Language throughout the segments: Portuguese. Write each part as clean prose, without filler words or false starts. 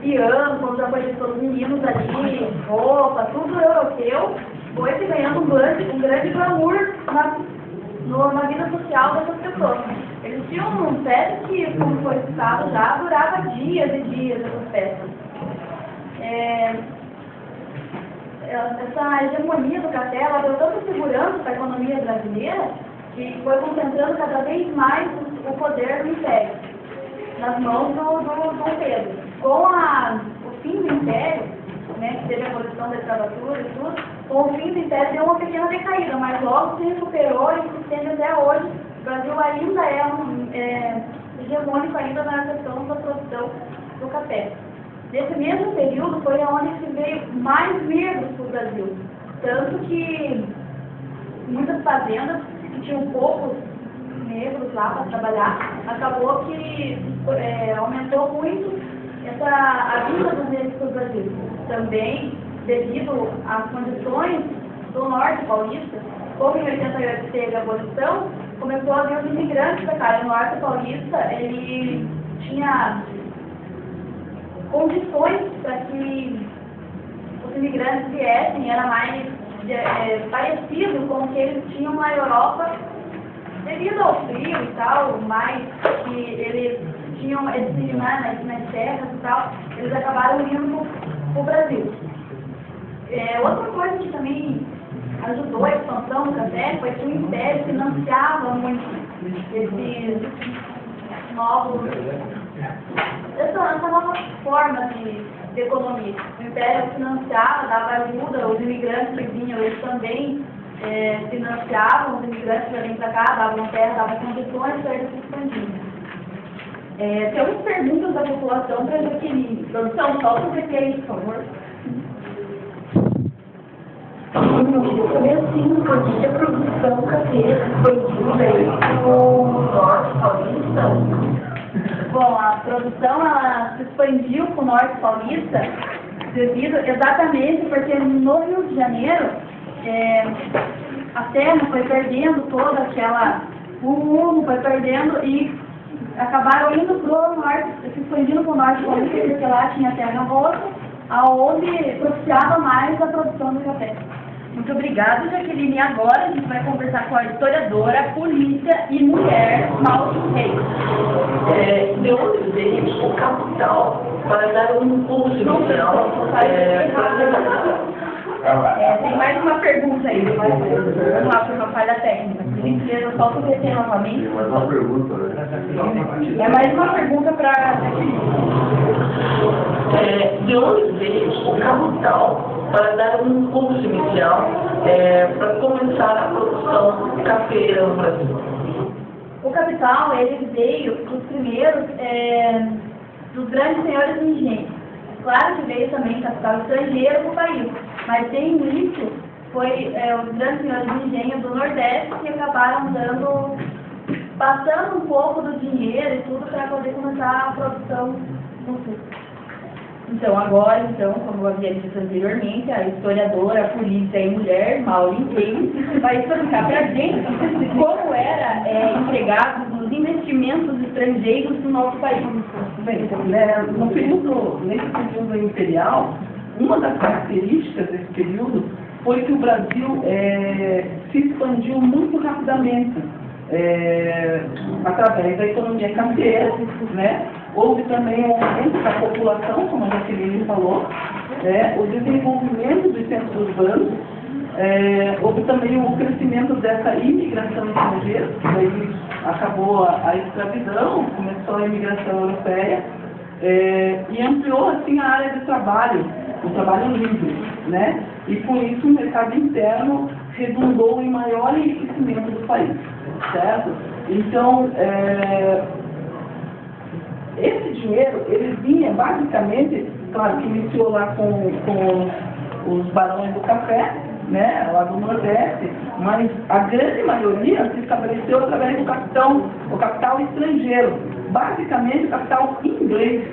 piano, quando já foi todos os meninos ali, roupa, tudo europeu, foi se ganhando um grande glamour na vida social dessas pessoas. Eles tinham festas que, como foi citado já, durava dias e dias essas festas. Essa hegemonia do café, ela deu tanta segurança para a economia brasileira que foi concentrando cada vez mais o poder do império nas mãos do Pedro. Com o fim do império, né, que teve a abolição da escravatura e tudo, com o fim do império deu uma pequena decaída, mas logo se recuperou e se estende até hoje. O Brasil ainda é hegemônico ainda na questão da produção do café. Nesse mesmo período foi onde se veio mais negros para o Brasil. Tanto que muitas fazendas que tinham poucos negros lá para trabalhar, acabou que aumentou muito a vinda dos negros para o Brasil. Também, devido às condições do norte paulista, como em 88 teve a abolição, começou a vir os imigrantes para cá. O norte paulista, ele tinha condições para que os imigrantes viessem, era mais parecido com o que eles tinham na Europa, devido ao frio e tal, mais que eles tinham esse nas terras e tal, eles acabaram indo para o Brasil. Outra coisa que também ajudou a expansão do café foi que o Império financiava muito esses novos, essa nova forma de economia. O Império financiava, dava ajuda, os imigrantes que vinham, eles também financiavam os imigrantes que vinham para cá, davam terra, davam condições para eles se expandirem. Temos perguntas da população para a Jaqueline. Produção, solta o VT aí, por favor. Eu queria assim, porque a produção cafeira foi no norte paulista. Bom, a produção ela se expandiu para o norte paulista devido exatamente porque no Rio de Janeiro a terra foi perdendo toda o rumo foi perdendo e acabaram indo para o norte, se expandindo para o norte paulista, porque lá tinha terra roça, aonde propiciava mais a produção do café. Muito obrigada, Jaqueline. E agora a gente vai conversar com a historiadora, polícia e mulher, Mauri Reis. De onde veio o capital para dar um impulso inicial Tem mais uma pergunta aí. Vamos lá, por uma falha técnica. Por gentileza, solta o VT novamente. Mais uma pergunta, né? É mais uma pergunta para Jaqueline. De onde veio o capital para dar um impulso inicial para começar a produção cafeira no Brasil? O capital, ele veio dos primeiros, dos grandes senhores de engenho. Claro que veio também capital estrangeiro para o país, mas de início foi os grandes senhores de engenho do Nordeste que acabaram passando um pouco do dinheiro e tudo para poder começar a produção no Sul. Então, agora, como eu havia dito anteriormente, a historiadora, polícia e mulher, Mauri Reis, vai explicar para a gente como era empregado nos investimentos estrangeiros no nosso país. Bem, nesse período imperial, uma das características desse período foi que o Brasil se expandiu muito rapidamente através da economia cafeira, né? Houve também um aumento da população, como a Jaqueline falou, o desenvolvimento dos centros urbanos, houve também o crescimento dessa imigração estrangeira, que daí acabou a escravidão, começou a imigração europeia, e ampliou assim a área de trabalho, o trabalho livre, né? E por isso o mercado interno redundou em maior enriquecimento do país, certo? Então, esse dinheiro, ele vinha basicamente, claro que iniciou lá com os barões do café, né, lá do Nordeste, mas a grande maioria se estabeleceu através do capital estrangeiro, basicamente o capital inglês,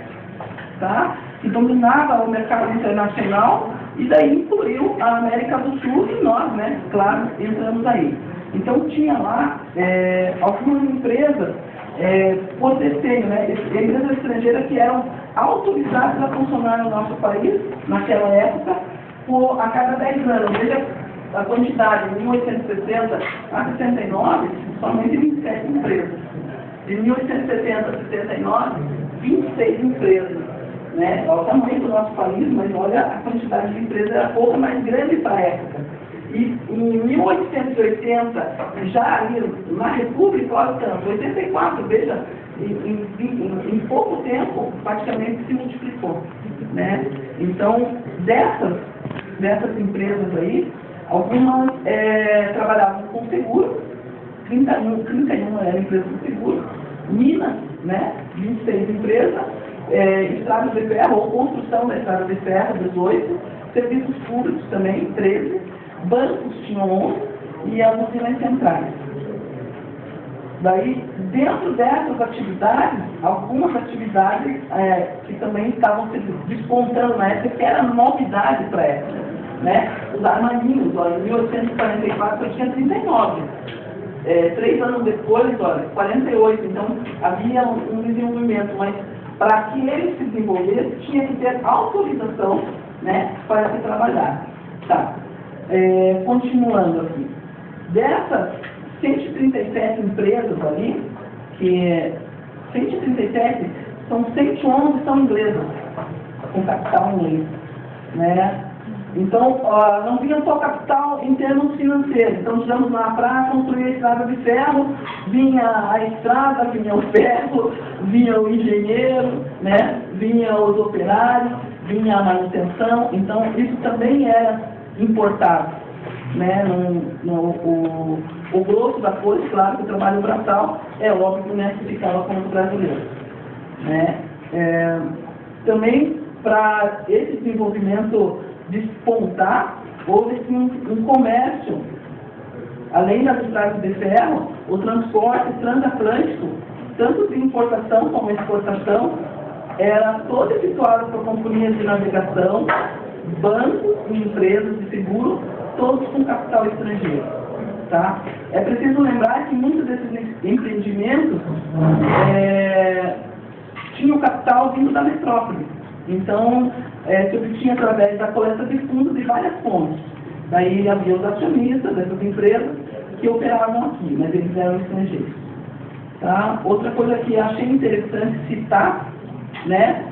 tá? Que dominava o mercado internacional e daí incluiu a América do Sul e nós, né, claro, entramos aí. Então tinha lá algumas empresas por desenho, né? Empresas estrangeiras que eram autorizadas a funcionar no nosso país, naquela época, a cada 10 anos. Veja a quantidade, de 1860 a 69, somente 27 empresas. De 1870 a 69, 26 empresas. Né? Olha o tamanho do nosso país, mas olha a quantidade de empresas, era pouco mais grande para a época. E em 1880, já ali na República, olha tanto, 84, veja, em pouco tempo, praticamente se multiplicou. Né? Então, dessas empresas aí, algumas trabalhavam com seguro, 31 eram empresas de seguro, Minas, né, 26 empresas, estradas de ferro ou construção da estrada de ferro, 18, serviços públicos também, 13, bancos tinham 11 e as usinas centrais. Daí, dentro dessas atividades, algumas atividades que também estavam se despontando na época, que era novidade para a época, né? Os armarinhos, olha, em 1844 eu tinha 39. 3 anos depois, olha, 48. Então, havia um desenvolvimento, mas para que ele se desenvolvesse, tinha que ter autorização, né, para se trabalhar. Tá. Continuando aqui. Dessas 137 empresas ali, que 137 são 111 são inglesas, com capital inglês, né? Então, não vinha só capital em termos financeiros. Então, tivemos lá para construir a estrada de ferro, vinha a estrada, vinha o ferro, vinha o engenheiro, né? Vinha os operários, vinha a manutenção. Então, isso também era importado. Né? O grosso da coisa, claro que o trabalho braçal é óbvio, né, que ficava com os brasileiros. Né? Também, para esse desenvolvimento despontar, houve um comércio, além das estradas de ferro, o transporte transatlântico, tanto de importação como exportação, era todo efetuado por companhias de navegação, bancos e empresas de seguro, todos com capital estrangeiro. Tá? É preciso lembrar que muitos desses empreendimentos tinham capital vindo da metrópole. Então, se obtinha através da coleta de fundos de várias fontes. Daí havia os acionistas dessas empresas que operavam aqui, mas eles eram estrangeiros. Tá? Outra coisa que achei interessante citar, né,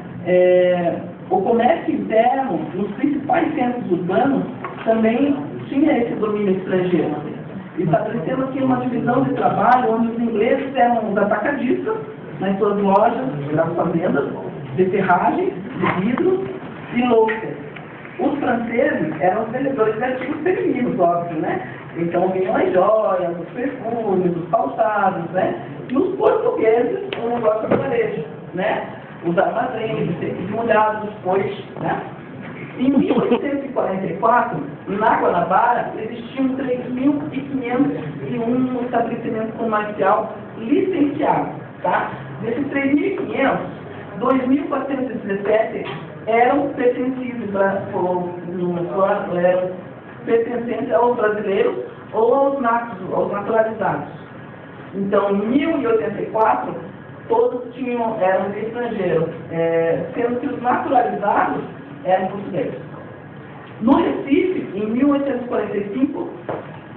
o comércio interno nos principais centros urbanos também tinha esse domínio estrangeiro. Estabelecendo aqui uma divisão de trabalho onde os ingleses eram os atacadistas nas suas lojas, nas fazendas, de ferragem, de vidro e louças. Os franceses eram os vendedores de artigos femininos, óbvio, né? Então vinham as joias, os perfumes, os calçados, né? E os portugueses, o negócio do varejo, né? Os armazéns, os tecidos molhados, os cois, né? Em 1844, na Guanabara, existiam 3.501 estabelecimentos comerciais licenciados, tá? Desses 3.500, 2.417 eram pertencentes aos brasileiros ou aos naturalizados. Então, em 1084, todos eram estrangeiros, sendo que os naturalizados eram portugueses. No Recife, em 1845,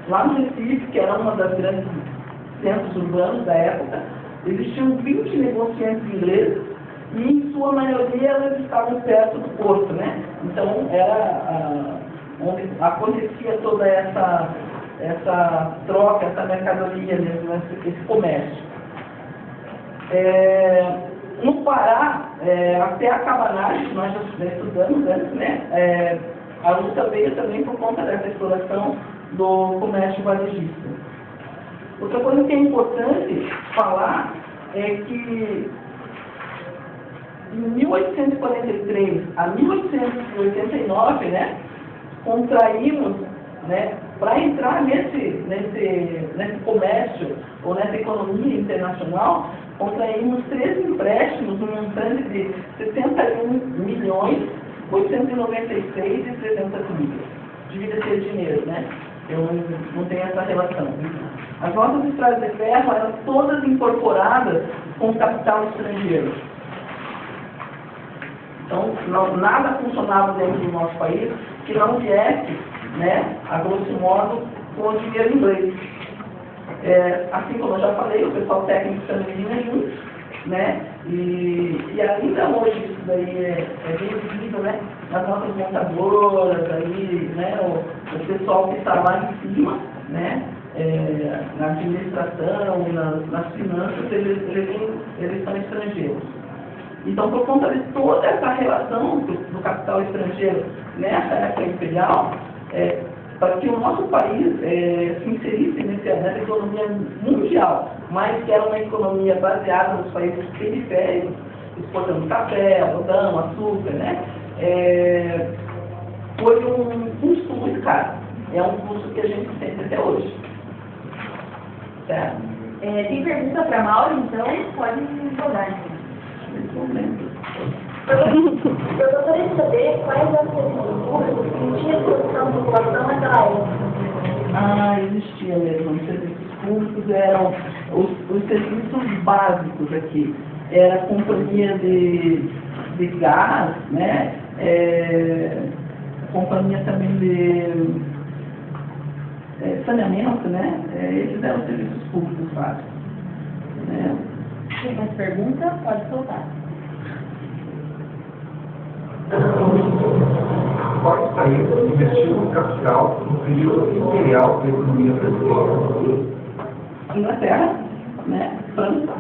lá no Recife, que era uma das grandes centros urbanos da época, existiam 20 negociantes ingleses e, em sua maioria, elas estavam perto do porto, né? Então, era onde acontecia toda essa troca, essa mercadoria, mesmo, esse comércio. No Pará, até a cabanagem, que nós já estudamos antes, né? A luta veio também por conta dessa exploração do comércio varejista. Outra coisa que é importante falar é que em 1843 a 1889, né, contraímos, né, para entrar nesse comércio ou nessa economia internacional, contraímos 13 empréstimos no montante de 61.896.300 libras. Devia ser dinheiro, né? eu não tenho essa relação. As nossas estradas de ferro eram todas incorporadas com capital estrangeiro. Então, nada funcionava dentro do nosso país que não viesse, né, a grosso modo, com o dinheiro inglês. Assim como eu já falei, o pessoal técnico também vinha junto, né, e ainda hoje isso daí é bem visível, né, nas nossas montadoras, aí, né, o pessoal que está lá em cima, né, na administração, nas finanças, eles são estrangeiros. Então, por conta de toda essa relação do capital estrangeiro nessa época imperial, para que o nosso país se inserisse nessa economia mundial, mas que era uma economia baseada nos países periféricos, exportando café, algodão, açúcar, né? Foi um custo muito caro. É um custo que a gente sente até hoje. Certo? Tem pergunta para a Mauro, então pode jogar. Eu gostaria de saber quais eram os serviços públicos que não tinha disposição da população naquela época. Existia mesmo. Os serviços públicos eram os serviços básicos aqui. Era a companhia de gás, né? Companhia também de saneamento, né? Esses eram os serviços públicos básicos. Né? Tem mais pergunta? Pode soltar. Quais países investiram capital no período imperial da economia brasileira? Inglaterra, né? França,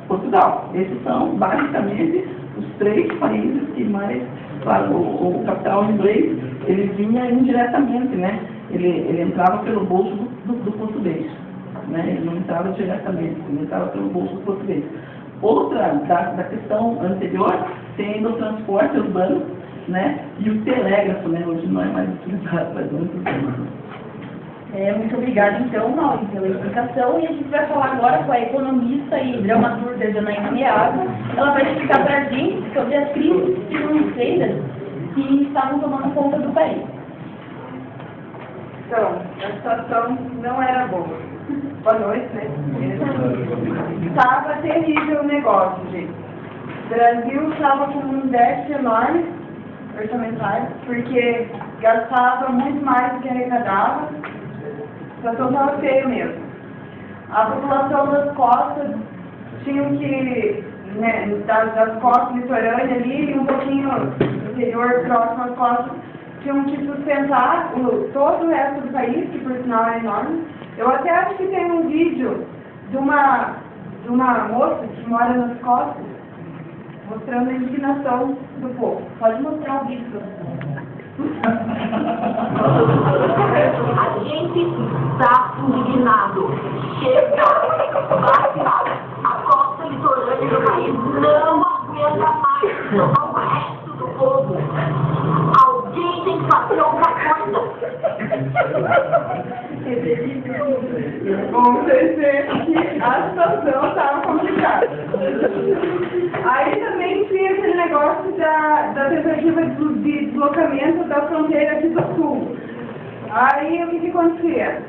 Portugal. Esses são basicamente os 3 países que mais, claro, o capital inglês, ele vinha indiretamente, né? Ele entrava pelo bolso do português, né? Ele não entrava diretamente, ele entrava pelo bolso do português. Outra da questão anterior tem ainda o transporte urbano, né? E o telégrafo, né? Hoje não é mais utilizado, mas muito bem. Muito obrigada, então, Mauro, pela explicação. E a gente vai falar agora com a economista e dramaturga Janaína Meago. Ela vai explicar para a gente sobre as crises financeiras que estavam tomando conta do país. Então, a situação não era boa. Boa noite, né? Estava terrível o negócio, gente. O Brasil estava com um déficit enorme orçamentário, porque gastava muito mais do que arrecadava. A situação estava feia mesmo. A população das costas tinham que, né, das costas litorâneas ali, e um pouquinho interior, próximo às costas, tinham que sustentar todo o resto do país, que por sinal é enorme. Eu até acho que tem um vídeo de uma moça que mora nas costas, mostrando a indignação do povo. Pode mostrar o vídeo. A gente está indignado. Chega, basta. A costa litorânea do país não aguenta mais ao resto do povo. Alguém tem que fazer alguma coisa. Bom, vocês veem que a situação estava complicada. Aí também tinha aquele negócio da tentativa de deslocamento da fronteira aqui do sul. Aí o que acontecia?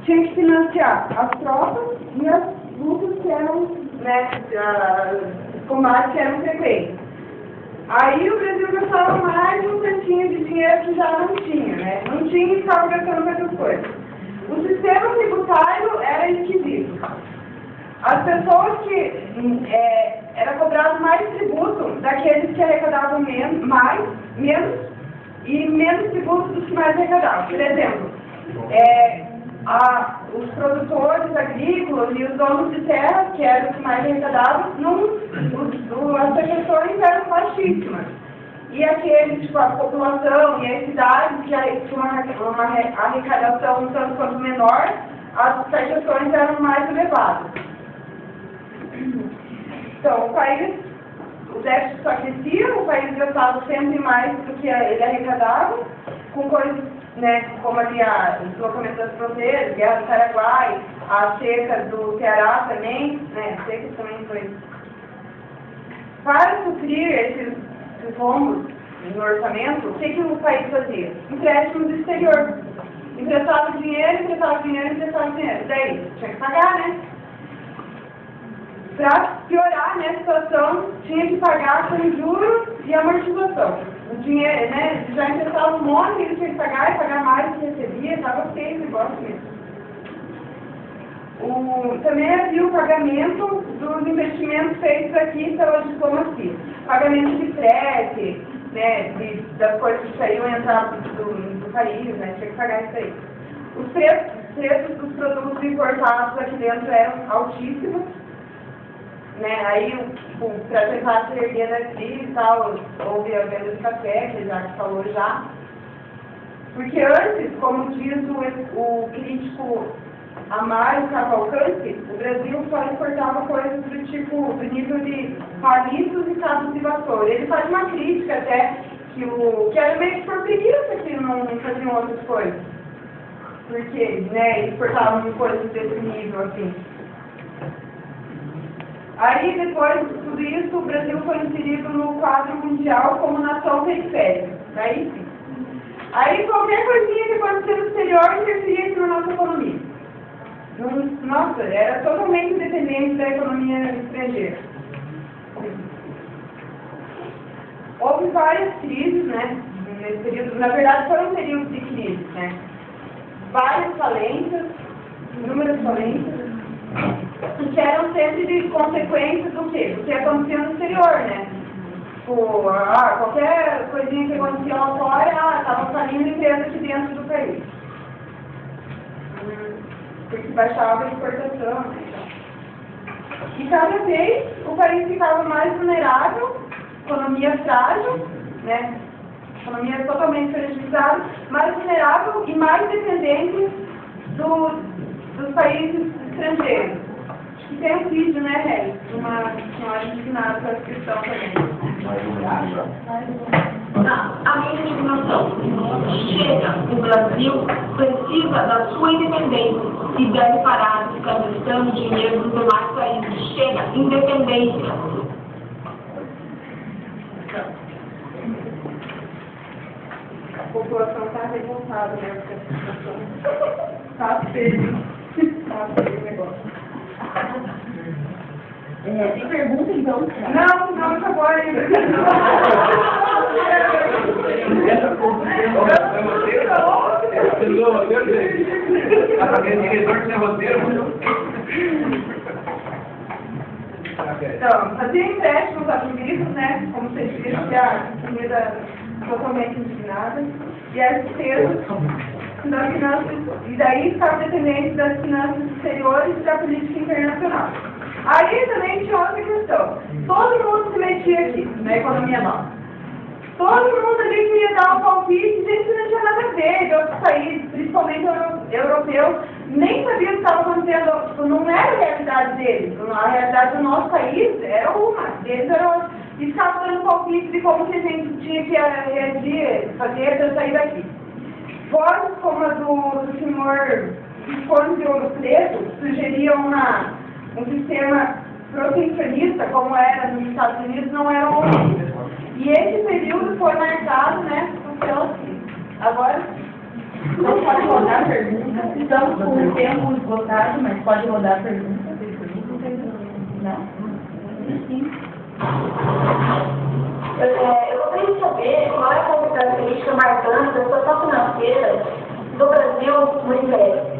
Tinha que financiar as tropas e as lutas que eram, né, os combates que eram frequentes. Aí o Brasil gastava mais um tantinho de dinheiro que já não tinha, né? Não tinha e estava gastando com essas coisas. O sistema tributário era esquisito. As pessoas que era cobrado mais tributo daqueles que arrecadavam menos e menos tributo dos que mais arrecadavam. Por exemplo, os produtores agrícolas e os donos de terra, que eram os que mais arrecadavam, as taxações eram baixíssimas. E aqueles, tipo, a população e as cidades que tinham uma arrecadação um tanto quanto menor, as taxações eram mais elevadas. Então, o déficit só crescia, o país gastava sempre mais do que ele arrecadava, com coisas, né, como ali o deslocamento das fronteiras, Guerra do Paraguai, a seca do Ceará também, né, a seca também foi. Para suprir esses rombos no orçamento, o que o país fazia? Empréstimos do exterior. emprestava dinheiro, emprestava dinheiro, emprestava dinheiro. Daí, tinha que pagar, né? Para piorar, né, a situação, tinha que pagar com juros e amortização. O dinheiro, né, já emprestava um monte, ele tinha que pagar e pagar mais do que recebia, estava feio o negócio mesmo. Também havia o pagamento dos investimentos feitos aqui pela diplomacia. Pagamento de frete, né, das coisas que saíam e entravam do país, né, tinha que pagar isso aí. Os preços dos produtos importados aqui dentro eram altíssimos, né, aí para tentar se erguer da crise e tal, houve a venda de café, que já falou já. Porque antes, como diz o crítico Amaro Cavalcante, o Brasil só importava coisas do nível de palitos e cabos de vassoura. Ele faz uma crítica até que era meio que por preguiça que não faziam outras coisas. Porque, né, exportavam coisas desse nível, assim. Aí, depois de tudo isso, o Brasil foi inserido no quadro mundial como nação periférica. Aí sim. Aí, qualquer coisinha que acontecia no exterior interferia aqui na nossa economia. Nossa, era totalmente dependente da economia estrangeira. Houve várias crises, né, nesse período. Na verdade, foram períodos de crise, né. Várias falências, inúmeras falências, que eram sempre de consequências do quê? Do que acontecia no exterior, né. Qualquer coisinha que acontecia lá fora, estava falindo empresa aqui dentro do país. Porque baixava a exportação. E cada vez o país ficava mais vulnerável, economia frágil, né? Economia totalmente fragilizada, mais vulnerável e mais dependente dos países estrangeiros. Acho que tem um vídeo, né, Rei? De uma senhora indignada com a questão também. A minha indignação chega, o Brasil precisa da sua independência e deve parar de ficar gastando dinheiro dos demais países. Chega, independência. A população está revoltada, né? Porque a situação está feio. Está feio o negócio. Tem pergunta, então? Não, acabou ainda. Essa construção é roteiro? Você não é roteiro, gente? Tá sabendo diretor que é roteiro? Então, fazia empréstimos a turistas, né? Como vocês viram, que a comida totalmente indignada. E as despesas das finanças, e daí ficava dependente das finanças exteriores e da política internacional. Aí também tinha outra questão. Todo mundo se metia aqui, na economia nossa. Todo mundo ali queria dar um palpite, gente que não tinha nada a ver, de outros países, principalmente europeus, nem sabia o que estava acontecendo, tipo, não era a realidade deles. A realidade do nosso país era uma, deles era outra. E ficava dando palpite de como que a gente tinha que reagir, fazer para sair daqui. Vozes como a do senhor Visconde de Ouro Preto sugeriam um sistema protecionista, como era nos Estados Unidos, não era ouvido. E esse período foi marcado, né, pelo assim. Agora, Não pode rodar a pergunta. Estamos com o tempo esgotado, mas pode rodar a pergunta. Não? Sim. Eu gostaria de saber qual é a característica marcante da situação financeira do Brasil no Império.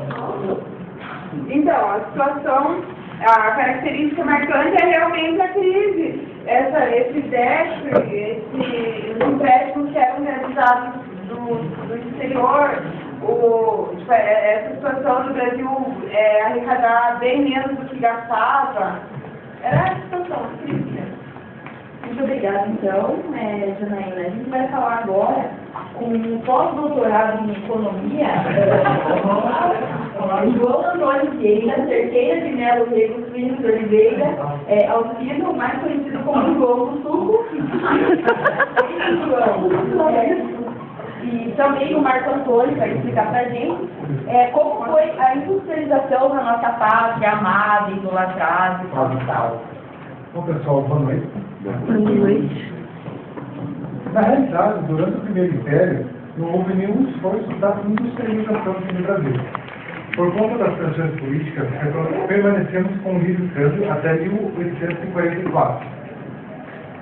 então, a situação, a característica marcante é realmente a crise. Esse déficit, os empréstimos que eram realizados do exterior, essa situação do Brasil arrecadar bem menos do que gastava. Era a situação, a crise. Muito obrigada, então, Janaína. A gente vai falar agora com um pós-doutorado em economia, João Antônio Vieira, Cerqueira de Melo Rego Filho de Oliveira, Alcino, mais conhecido como João do Suco. E também o Marco Antônio vai explicar para a gente como foi a industrialização da nossa pátria amada, idolatrada e tal. Bom, pessoal, boa noite. Boa noite. Na realidade, durante o Primeiro Império, não houve nenhum esforço da industrialização no Brasil. Por conta das pressões políticas, permanecemos com o livre câmbio até 1844.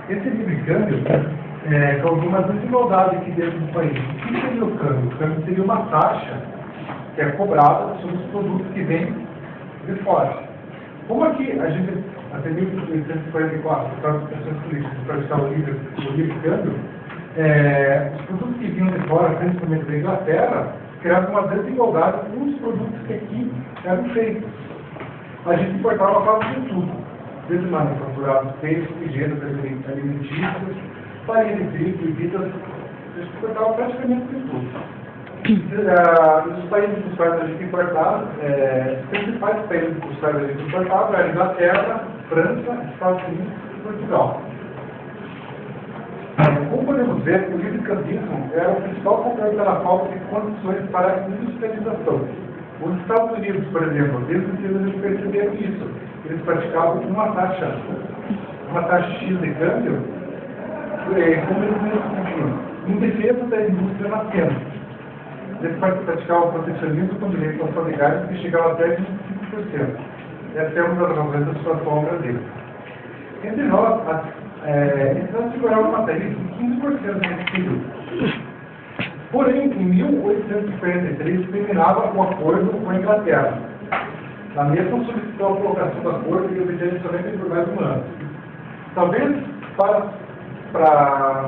Esse livre câmbio causou uma desigualdade aqui dentro do país. O que seria o câmbio? O câmbio seria uma taxa que é cobrada sobre os produtos que vêm de fora. Como aqui a gente, até 1844, por causa das pressões políticas, para o livre câmbio, os produtos que vinham de fora, principalmente da Inglaterra, criavam uma desigualdade com os produtos que aqui eram feitos. A gente importava quase de tudo, desde manufaturados, peixes, gêneros alimentícios, farinha de trigo, bebidas, a gente importava praticamente de tudo. Os países dos quais a gente importava, os principais países dos quais a gente importava eram Inglaterra, França, Estados Unidos e Portugal. Como podemos ver, o livre-cambismo era o principal fator pela falta de condições para a industrialização. Os Estados Unidos, por exemplo, desde cedo eles perceberam isso. Eles praticavam uma taxa X de câmbio, como eles mesmos diziam, em defesa da indústria nascente. Eles praticavam o protecionismo com direitos aos familiares que chegava até 25%. Essa é uma das razões da situação no Brasil. Entre nós, então segurava uma tarifa de 15% nesse período. Porém, em 1843, terminava o acordo com a Inglaterra. Na mesma solicitou a colocação do acordo e obteve somente por mais um ano. Talvez, para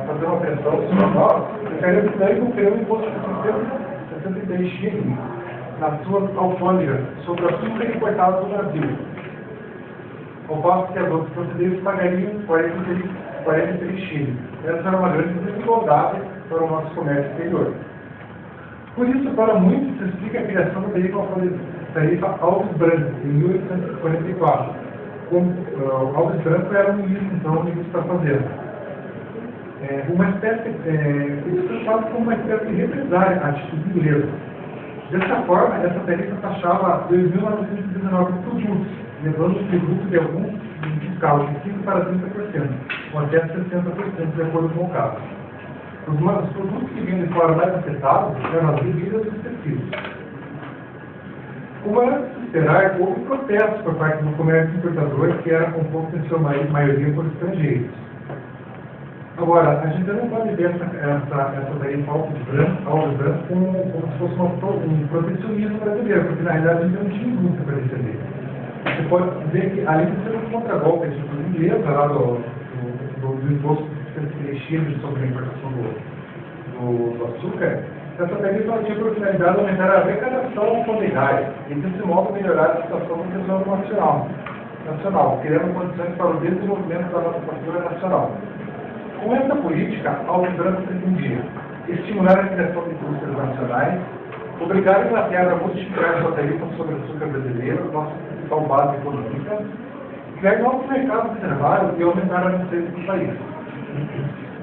fazer uma pressão sobre nós, o Império Britânico criou um imposto de 63 shillings nas suas alfândegas sobre o açúcar importado do Brasil. Ao passo que as outras procedências pagariam 43 shillings. Essa era uma grande desigualdade para o nosso comércio exterior. Por isso, para muitos, se explica a criação da tarifa Alves Branco, em 1844. Alves Branco era um ministro, então, o ministro da Fazenda. Uma espécie, isso foi usado como uma espécie de represária à atitude inglesa. Dessa forma, essa tarifa taxava 2.919 produtos, levando o tributo de alguns fiscal de 5% para 30%, ou até 60%, de acordo com o caso. Os produtos que vinham de fora mais afetados eram as bebidas e os tecidos. Como era de se esperar, houve protestos por parte do comércio importador, que era composto em sua maioria por estrangeiros. Agora, a gente não pode ver essa tarifa Alves Branco como se fosse um protecionismo brasileiro, porque na realidade a gente não tinha indústria para defender. Você pode dizer que, além de ser um contragolpe inglesa lá do imposto de Chile sobre a importação do açúcar, essa tarifa tinha por finalidade aumentar a arrecadação alfandegária e, desse modo, melhorar a situação do tesouro nacional, criando condições para o desenvolvimento da manufatura nacional. Com essa política, Alves Branco pretendia estimular a criação de indústrias nacionais, obrigar a Inglaterra a modificar sua tarifa sobre o açúcar brasileiro, nossa principal base econômica, criar novos mercados de trabalho e aumentar a riqueza do país.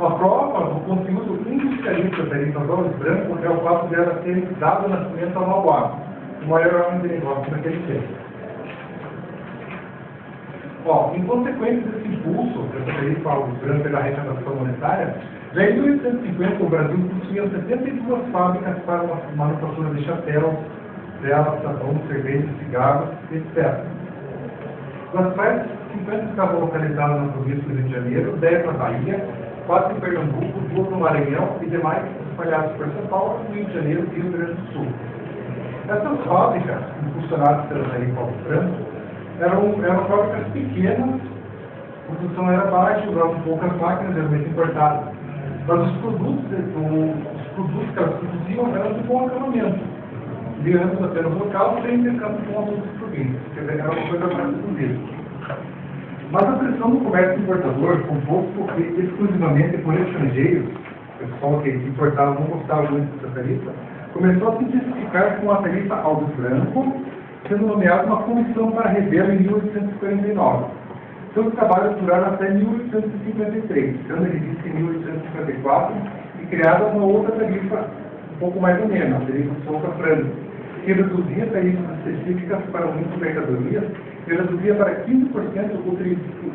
A prova do conteúdo industrialista da tarifa Alves Branco é o fato dela ter dado nascimento ao Mauá, o maior homem de negócio daquele tempo. Em consequência desse impulso dessa tarifa Alves Branco pela arrecadação monetária, já em 1850 o Brasil possuía 72 fábricas para a manufatura de chapéus, velas, sabão, cerveja, cigarros, etc. Das quais 50 estavam localizadas na província do Rio de Janeiro, 10 na Bahia, 4 em Pernambuco, 2 no Maranhão e demais espalhados por São Paulo, Rio de Janeiro e Rio Grande do Sul. Essas fábricas, impulsionadas pela tarifa Alves Branco, eram fábricas pequenas, a produção era baixa, usavam poucas máquinas, geralmente importadas. Mas os produtos que elas produziam eram de bom acabamento, virando apenas o local sem intercâmbio com outros províncias, quer dizer, era uma coisa mais exclusiva. Mas a pressão do comércio importador, composto exclusivamente por estrangeiros, o pessoal que importava não gostava muito dessa tarifa, começou a se intensificar com a tarifa Alves Branco, sendo nomeada uma comissão para revê-la em 1849. Seus trabalhos duraram até 1853, sendo revista em 1854 e criada uma outra tarifa um pouco mais amena, a tarifa Souza Franco, que reduzia tarifas específicas para muitas mercadorias e reduzia para 15% o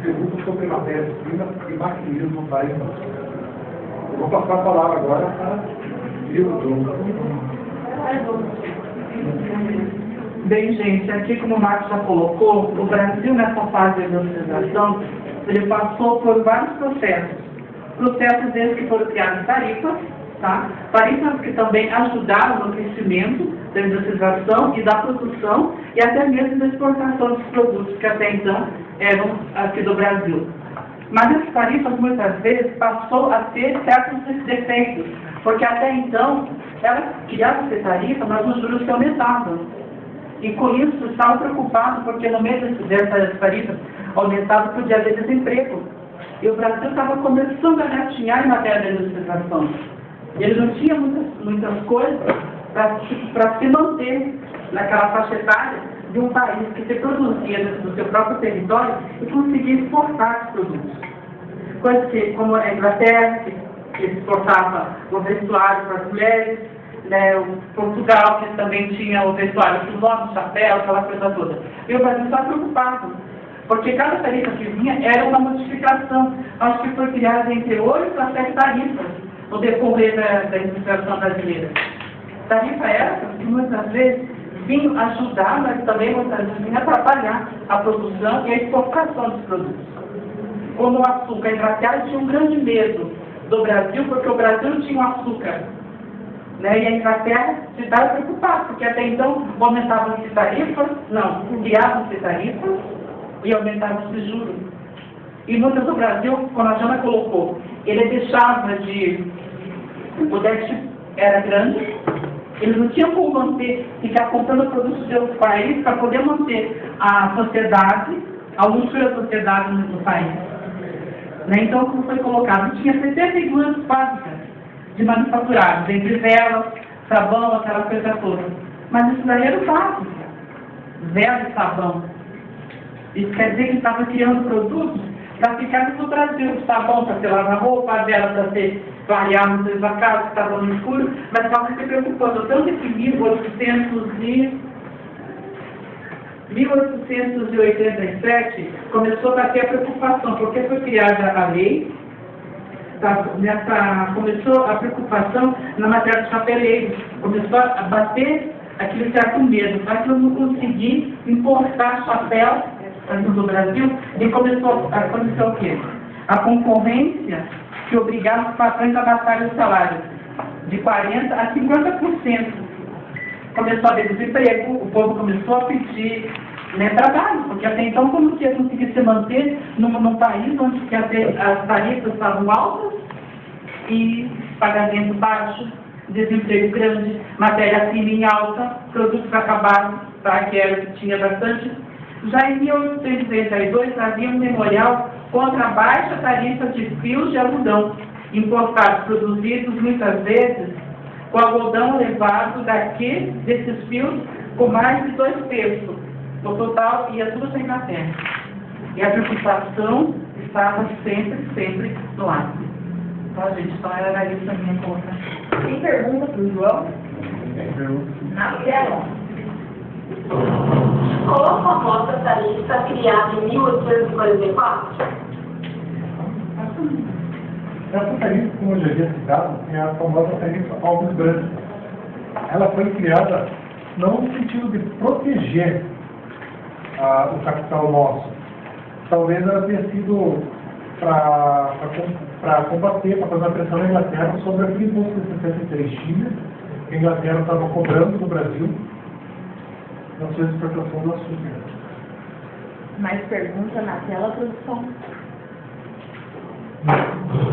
tributo sobre matérias-primas e maquinismo para a indústria. Eu vou passar a palavra agora para Bem, gente, aqui como o Marcos já colocou, o Brasil nessa fase de industrialização, ele passou por vários processos. Processos desde que foram criadas tarifas, tá? Tarifas que também ajudaram no crescimento da industrialização e da produção e até mesmo da exportação dos produtos que até então eram aqui do Brasil. Mas essas tarifas, muitas vezes, passou a ter certos defeitos, porque até então, elas criavam essa tarifa, mas os juros se aumentavam. E com isso, estavam preocupados, porque no meio dessas tarifas aumentadas, podia haver desemprego. E o Brasil estava começando a engatinhar em matéria da industrialização. Ele não tinha muitas coisas para se manter naquela faixa etária de um país que se produzia dentro do seu próprio território e conseguia exportar os produtos. Coisas que, como a Inglaterra, que exportava o vestuário para as mulheres, né, o Portugal, que também tinha o vestuário para os homens, chapéu, aquela coisa toda. E o Brasil estava preocupado, porque cada tarifa que vinha era uma modificação. Acho que foi criada entre 8 a 7 tarifas no decorrer da industrialização brasileira. Tarifa essa que muitas vezes vinham ajudar, mas também muitas vezes vinham atrapalhar a produção e a exportação dos produtos. Como o açúcar, a Inglaterra tinha um grande medo do Brasil, porque o Brasil tinha o açúcar. Né? E a Inglaterra se estava preocupada, porque até então aumentavam-se tarifas, não, criavam-se tarifas e aumentavam-se juros. E muitas do Brasil, como a Jana colocou, ele deixava de... O déficit era grande, eles não tinham como manter, ficar comprando produtos de outros países para poder manter a sociedade, a luxúria da sociedade no país. Né? Então, como foi colocado, tinha 72 fábricas de manufaturados, entre velas, sabão, aquela coisa toda. Mas isso daí era fábrica, vela e sabão. Isso quer dizer que estava criando produtos para ficar no Brasil, sabão para ser lavar roupa, a vela para ser variar nos seus casa, que estava no escuro, mas estava se preocupando tanto que 1887 começou a ter a preocupação, porque foi criada a lei, começou a preocupação na matéria dos chapeleiros, começou a bater aquele certo medo, para que eu não consegui importar chapéu do Brasil, e começou a acontecer o quê? A concorrência que obrigava os patrões a baixar o salário de 40% a 50%. Começou a haver desemprego, o povo começou a pedir trabalho, porque até então como que ia conseguir se manter num país onde as tarifas estavam altas e pagamento baixo, desemprego grande, matéria-prima em alta, produtos acabados, tá? Que tinha bastante. Já em 1832 havia um memorial contra a baixa tarifa de fios de algodão, importados, produzidos muitas vezes com algodão levado desses fios com mais de 2 terços. No total, ia tudo sem Inglaterra. E a preocupação estava sempre no ar. Tá, gente? Então era isso a minha conta. Tem pergunta para o João? Na tela. Qual a famosa tarifa criada em 1844? Essa tarifa, como eu já havia citado, é a famosa tarifa Alves Branco. Ela foi criada não no sentido de proteger o capital nosso. Talvez ela tenha sido para combater, para fazer uma pressão na Inglaterra sobre aquele imposto de 63 tinha, que a Inglaterra estava cobrando no Brasil na sua exportação do açúcar. Mais pergunta na tela, produção.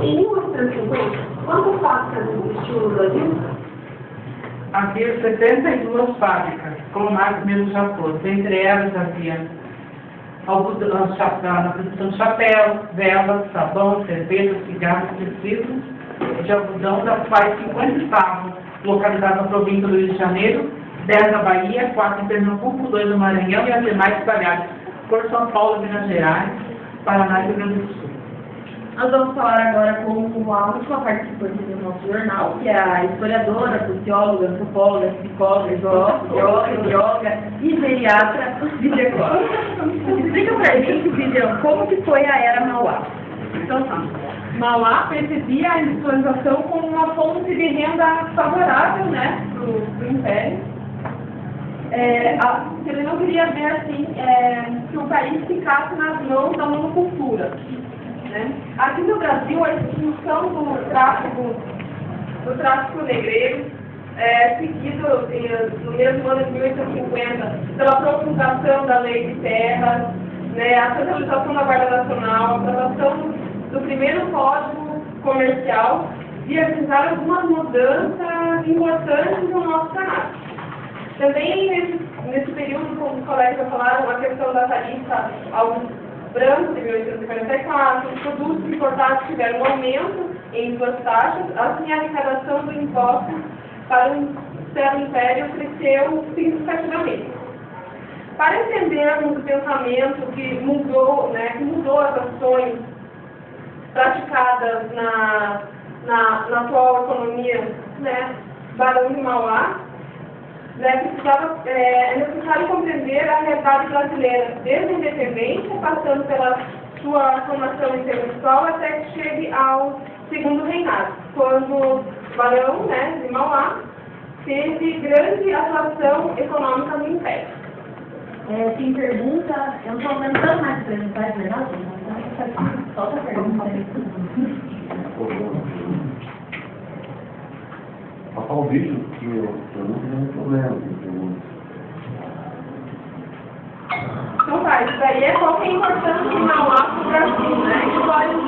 Em 1850, quantas fábricas existiam no Brasil? Havia 72 fábricas, como o Marcos mesmo já trouxe. Entre elas havia na produção de chapéu, velas, sabão, cerveja, cigarros, tecidos de algodão, das quais 50 estavam localizadas na província do Rio de Janeiro, 10 na Bahia, 4 em Pernambuco, 2 no Maranhão e as demais espalhadas por São Paulo, Minas Gerais, Paraná e Rio Grande do Sul. Nós vamos falar agora com a última participante do nosso jornal, que é a historiadora, socióloga, antropóloga, psicóloga, bióloga e geriatra Vivian Costa. Explica pra gente, Vivian, como que foi a Era Mauá. Então tá. Mauá percebia a industrialização como uma fonte de renda favorável, né, para o Império. Ele não queria ver assim, que o país ficasse nas mãos da monocultura. Né? Aqui no Brasil, a extinção do tráfico negreiro, seguido no mesmo ano de 1850 pela promulgação da Lei de Terras, né, a centralização da Guarda Nacional, a aprovação do primeiro Código Comercial, viabilizaram algumas mudanças importantes no nosso cenário. Também, nesse período, como os colegas já falaram, a questão da tarifa aos brancos de 1844, os produtos importados tiveram um aumento em suas taxas, assim a arrecadação do imposto para o Império cresceu significativamente. Para entendermos o pensamento que mudou as ações praticadas na atual economia, né, Barão de Mauá, é necessário compreender a realidade brasileira, desde a independência, passando pela sua formação intelectual até que chegue ao segundo reinado, quando o Barão, né, de Mauá teve grande atuação econômica no Império. Tem pergunta, eu não estou aumentando mais para apresentar, é verdade? Solta a pergunta aí. Passar o vídeo, que eu não tenho problema. Então tá, isso daí é qual que é a importância de Mauá para o Brasil, né? E vários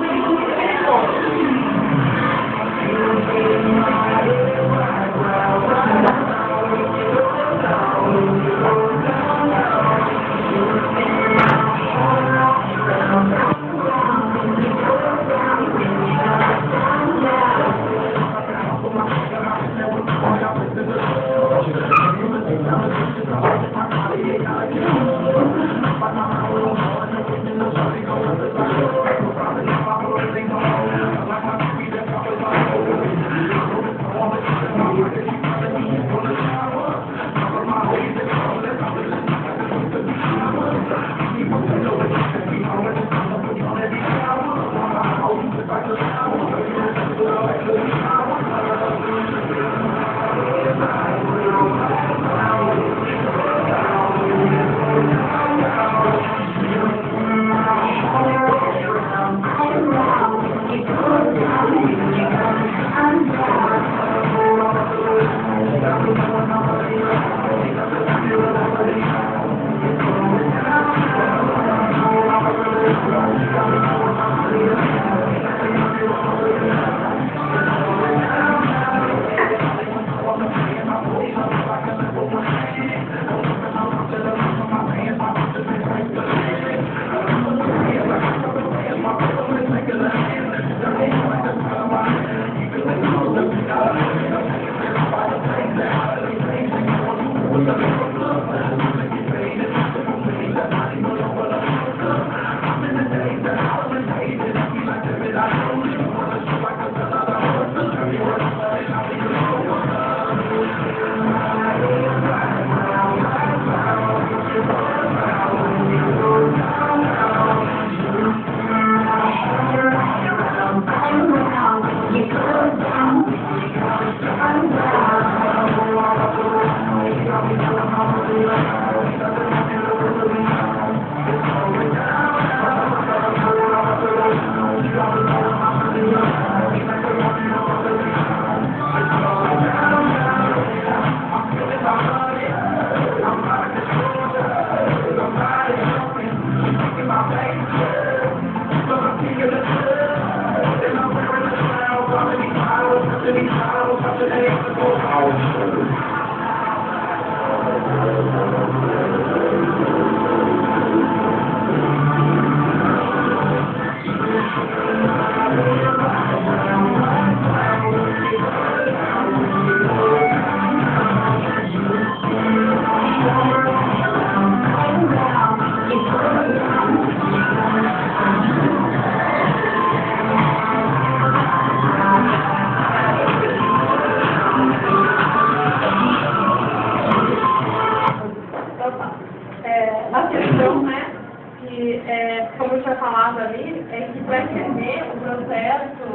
como eu tinha falado ali, é que para entender o processo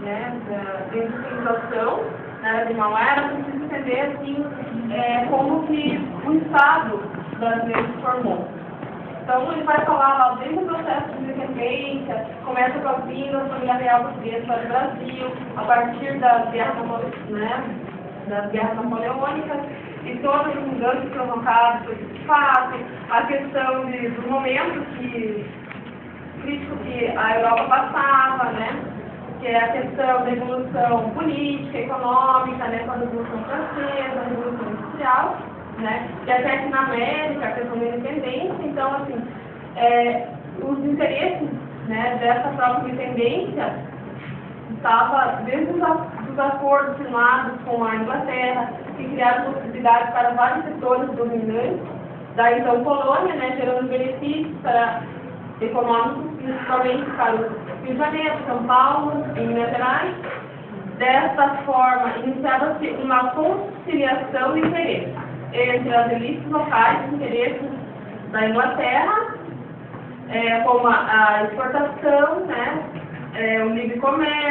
né, da industrialização, né, de Mauá, era preciso entender assim, como que o Estado brasileiro se formou. Então ele vai falar lá desde o processo de independência, começa com as vindas da família real portuguesa para o Brasil, a partir das guerras napoleônicas, e todas as mudanças provocadas por esse fato, a questão do momento crítico que a Europa passava, né? Que é a questão da evolução política, econômica, né? Com a Revolução Francesa, a Revolução Industrial, né? E até aqui na América, a questão da independência. Então, assim, os interesses, né, dessa própria independência estava desde os acordos firmados com a Inglaterra, que criaram possibilidades para vários setores dominantes da então colônia, né, gerando benefícios econômicos, principalmente para o Rio de Janeiro, São Paulo e Minas Gerais. Desta forma, iniciava-se uma conciliação de interesses entre as elites locais e interesses da Inglaterra, como a exportação, né, o livre comércio,